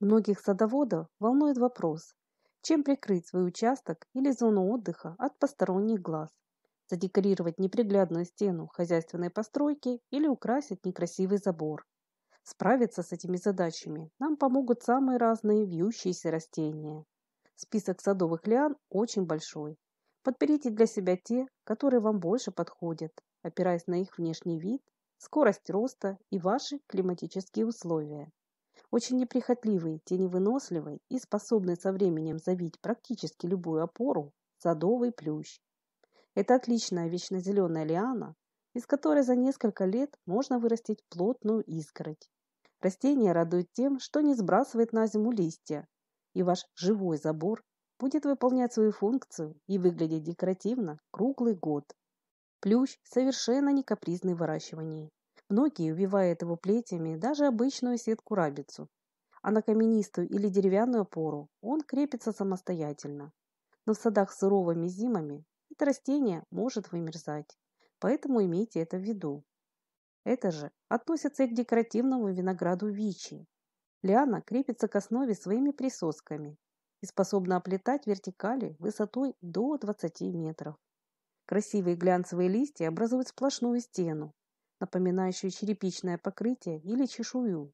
Многих садоводов волнует вопрос, чем прикрыть свой участок или зону отдыха от посторонних глаз. Задекорировать неприглядную стену хозяйственной постройки или украсить некрасивый забор. Справиться с этими задачами нам помогут самые разные вьющиеся растения. Список садовых лиан очень большой. Подберите для себя те, которые вам больше подходят, опираясь на их внешний вид, скорость роста и ваши климатические условия. Очень неприхотливый, теневыносливый и способный со временем завить практически любую опору – садовый плющ. Это отличная вечнозеленая лиана, из которой за несколько лет можно вырастить плотную изгородь. Растение радует тем, что не сбрасывает на зиму листья, и ваш живой забор будет выполнять свою функцию и выглядеть декоративно круглый год. Плющ совершенно не капризный в выращивании. Многие увивают его плетями даже обычную сетку-рабицу, а на каменистую или деревянную опору он крепится самостоятельно. Но в садах с суровыми зимами это растение может вымерзать, поэтому имейте это в виду. Это же относится и к декоративному винограду вичи. Лиана крепится к основе своими присосками и способна оплетать вертикали высотой до 20 метров. Красивые глянцевые листья образуют сплошную стену, напоминающую черепичное покрытие или чешую.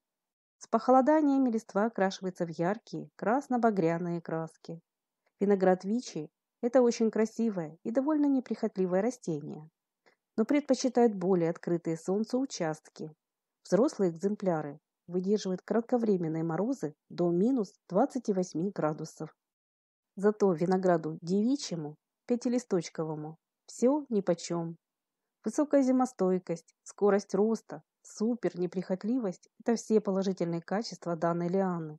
С похолоданиями листва окрашивается в яркие красно-багряные краски. Виноград вичи – это очень красивое и довольно неприхотливое растение, но предпочитают более открытые солнцу участки. Взрослые экземпляры выдерживают кратковременные морозы до минус 28 градусов. Зато винограду девичьему, пятилисточковому, все нипочем. Высокая зимостойкость, скорость роста, супер неприхотливость – это все положительные качества данной лианы.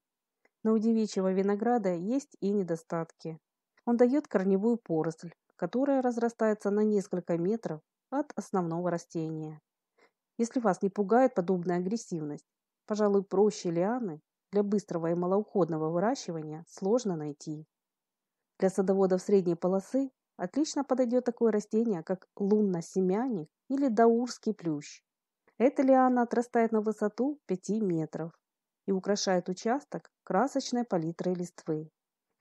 Но у девичьего винограда есть и недостатки. Он дает корневую поросль, которая разрастается на несколько метров от основного растения. Если вас не пугает подобная агрессивность, пожалуй, проще лианы для быстрого и малоуходного выращивания сложно найти. Для садоводов средней полосы отлично подойдет такое растение, как лунно-семянник или даурский плющ. Эта лиана отрастает на высоту 5 метров и украшает участок красочной палитрой листвы.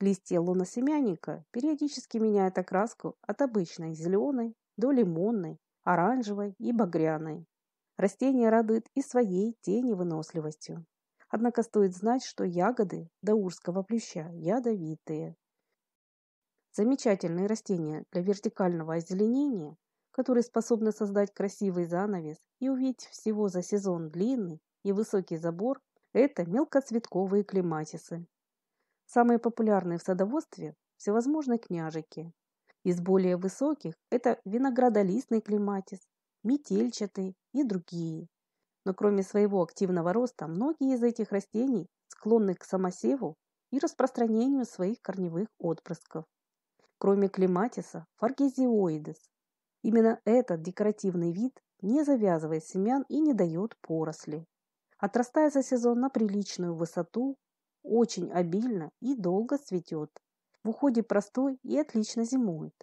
Листья луносемянника периодически меняют окраску от обычной зеленой до лимонной, оранжевой и багряной. Растение радует и своей теневыносливостью. Однако стоит знать, что ягоды даурского плюща ядовитые. Замечательные растения для вертикального озеленения, которые способны создать красивый занавес и увидеть всего за сезон длинный и высокий забор – это мелкоцветковые клематисы. Самые популярные в садоводстве – всевозможные княжики. Из более высоких – это виноградолистный клематис, метельчатый и другие. Но кроме своего активного роста, многие из этих растений склонны к самосеву и распространению своих корневых отпрысков. Кроме клематиса, фаргезиоидес. Именно этот декоративный вид не завязывает семян и не дает поросли. Отрастая за сезон на приличную высоту, очень обильно и долго цветет. В уходе простой и отлично зимует.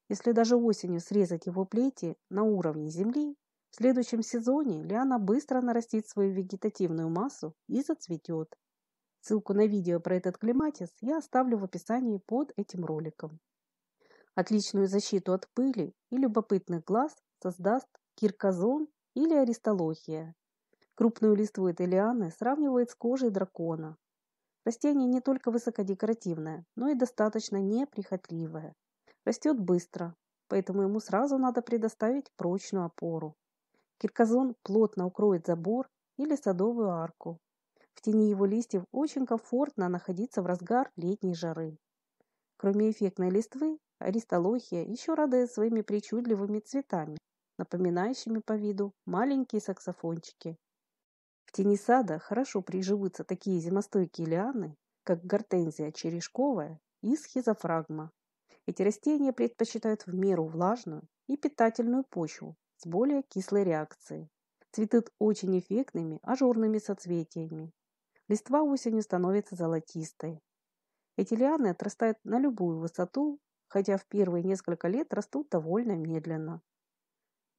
Если даже осенью срезать его плети на уровне земли, в следующем сезоне лиана быстро нарастит свою вегетативную массу и зацветет. Ссылку на видео про этот клематис я оставлю в описании под этим роликом. Отличную защиту от пыли и любопытных глаз создаст киркозон или аристолохия. Крупную листву этой лианы сравнивают с кожей дракона. Растение не только высокодекоративное, но и достаточно неприхотливое. Растет быстро, поэтому ему сразу надо предоставить прочную опору. Киркозон плотно укроет забор или садовую арку. В тени его листьев очень комфортно находиться в разгар летней жары. Кроме эффектной листвы, аристолохия еще радует своими причудливыми цветами, напоминающими по виду маленькие саксофончики. В тени сада хорошо приживутся такие зимостойкие лианы, как гортензия черешковая и схизофрагма. Эти растения предпочитают в меру влажную и питательную почву с более кислой реакцией. Цветут очень эффектными ажурными соцветиями. Листва осенью становится золотистой. Эти лианы отрастают на любую высоту, хотя в первые несколько лет растут довольно медленно.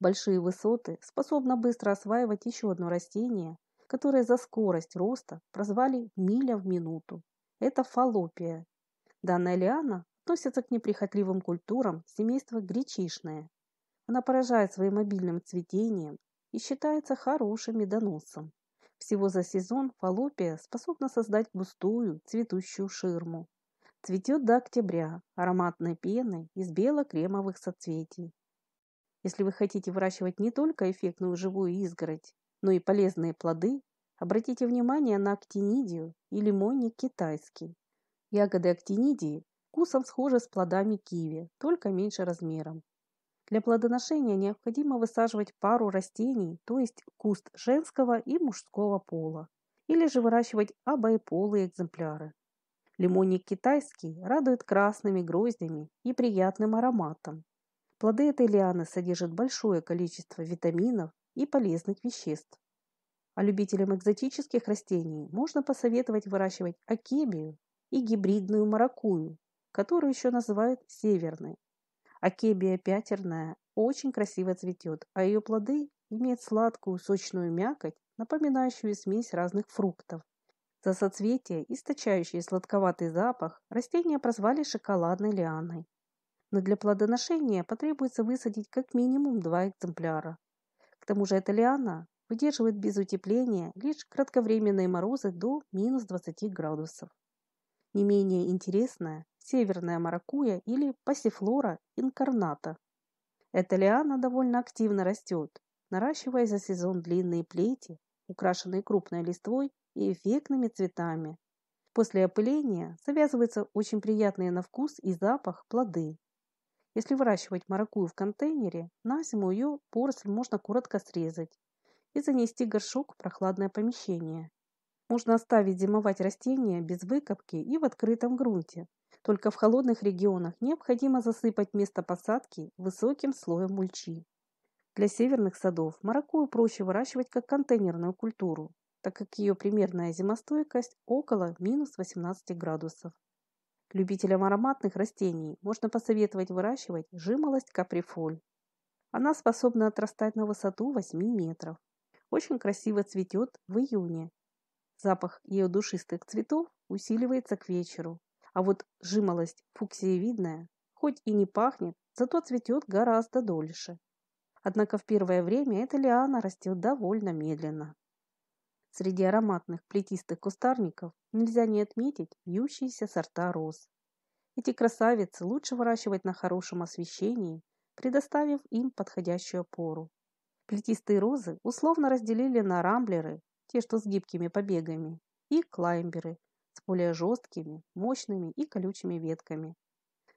Большие высоты способны быстро осваивать еще одно растение, которое за скорость роста прозвали миля в минуту. Это фаллопия. Данная лиана относится к неприхотливым культурам семейства гречишная. Она поражает своим обильным цветением и считается хорошим медоносом. Всего за сезон фаллопия способна создать густую цветущую ширму. Цветет до октября ароматной пеной из бело-кремовых соцветий. Если вы хотите выращивать не только эффектную живую изгородь, но и полезные плоды, обратите внимание на актинидию и лимонник китайский. Ягоды актинидии вкусом схожи с плодами киви, только меньше размером. Для плодоношения необходимо высаживать пару растений, то есть куст женского и мужского пола, или же выращивать обоеполые экземпляры. Лимонник китайский радует красными гроздями и приятным ароматом. Плоды этой лианы содержат большое количество витаминов и полезных веществ. А любителям экзотических растений можно посоветовать выращивать акебию и гибридную маракую, которую еще называют северной. Акебия пятерная очень красиво цветет, а ее плоды имеют сладкую сочную мякоть, напоминающую смесь разных фруктов. За соцветие, источающее сладковатый запах, растения прозвали шоколадной лианой. Но для плодоношения потребуется высадить как минимум 2 экземпляра. К тому же эта лиана выдерживает без утепления лишь кратковременные морозы до -20 градусов. Не менее интересная северная маракуйя или пассифлора инкарната. Эта лиана довольно активно растет, наращивая за сезон длинные плети, украшенные крупной листвой и эффектными цветами. После опыления завязываются очень приятные на вкус и запах плоды. Если выращивать маракуйю в контейнере, на зиму ее поросль можно коротко срезать и занести горшок в прохладное помещение. Можно оставить зимовать растения без выкопки и в открытом грунте. Только в холодных регионах необходимо засыпать место посадки высоким слоем мульчи. Для северных садов маракуйю проще выращивать как контейнерную культуру, так как ее примерная зимостойкость около -18 градусов. Любителям ароматных растений можно посоветовать выращивать жимолость каприфоль. Она способна отрастать на высоту 8 метров. Очень красиво цветет в июне. Запах ее душистых цветов усиливается к вечеру. А вот жимолость фуксиевидная, хоть и не пахнет, зато цветет гораздо дольше. Однако в первое время эта лиана растет довольно медленно. Среди ароматных плетистых кустарников нельзя не отметить вьющиеся сорта роз. Эти красавицы лучше выращивать на хорошем освещении, предоставив им подходящую опору. Плетистые розы условно разделили на рамблеры, те, что с гибкими побегами, и клаймберы с более жесткими, мощными и колючими ветками.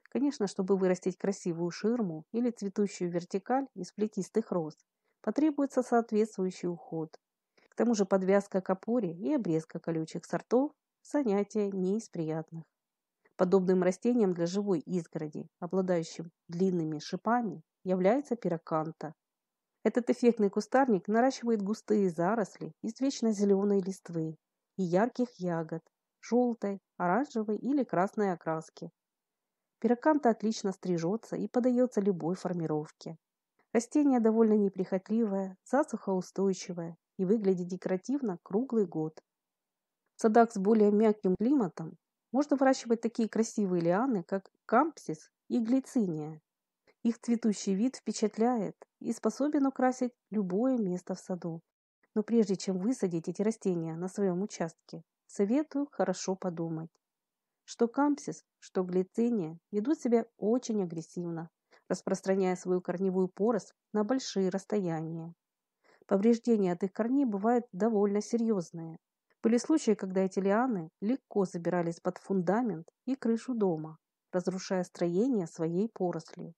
Конечно, чтобы вырастить красивую ширму или цветущую вертикаль из плетистых роз, потребуется соответствующий уход. К тому же подвязка к опоре и обрезка колючих сортов – занятие не из приятных. Подобным растением для живой изгороди, обладающим длинными шипами, является пироканта. Этот эффектный кустарник наращивает густые заросли из вечно зеленой листвы и ярких ягод, желтой, оранжевой или красной окраски. Пироканта отлично стрижется и подается любой формировке. Растение довольно неприхотливое, засухоустойчивое и выглядит декоративно круглый год. В садах с более мягким климатом можно выращивать такие красивые лианы, как кампсис и глициния. Их цветущий вид впечатляет и способен украсить любое место в саду. Но прежде чем высадить эти растения на своем участке, советую хорошо подумать. Что кампсис, что глициния ведут себя очень агрессивно, распространяя свою корневую поросль на большие расстояния. Повреждения от их корней бывают довольно серьезные. Были случаи, когда эти лианы легко забирались под фундамент и крышу дома, разрушая строение своей поросли.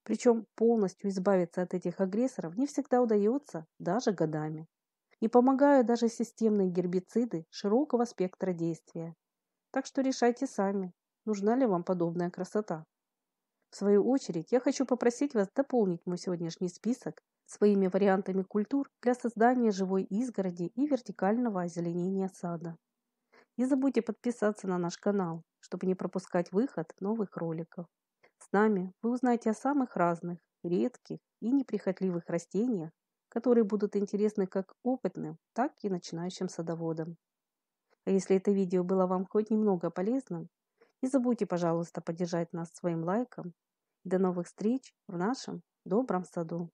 Причем полностью избавиться от этих агрессоров не всегда удается даже годами. Не помогают даже системные гербициды широкого спектра действия. Так что решайте сами, нужна ли вам подобная красота. В свою очередь, я хочу попросить вас дополнить мой сегодняшний список своими вариантами культур для создания живой изгороди и вертикального озеленения сада. Не забудьте подписаться на наш канал, чтобы не пропускать выход новых роликов. С нами вы узнаете о самых разных, редких и неприхотливых растениях которые будут интересны как опытным, так и начинающим садоводам. А если это видео было вам хоть немного полезным, не забудьте, пожалуйста, поддержать нас своим лайком. До новых встреч в нашем добром саду.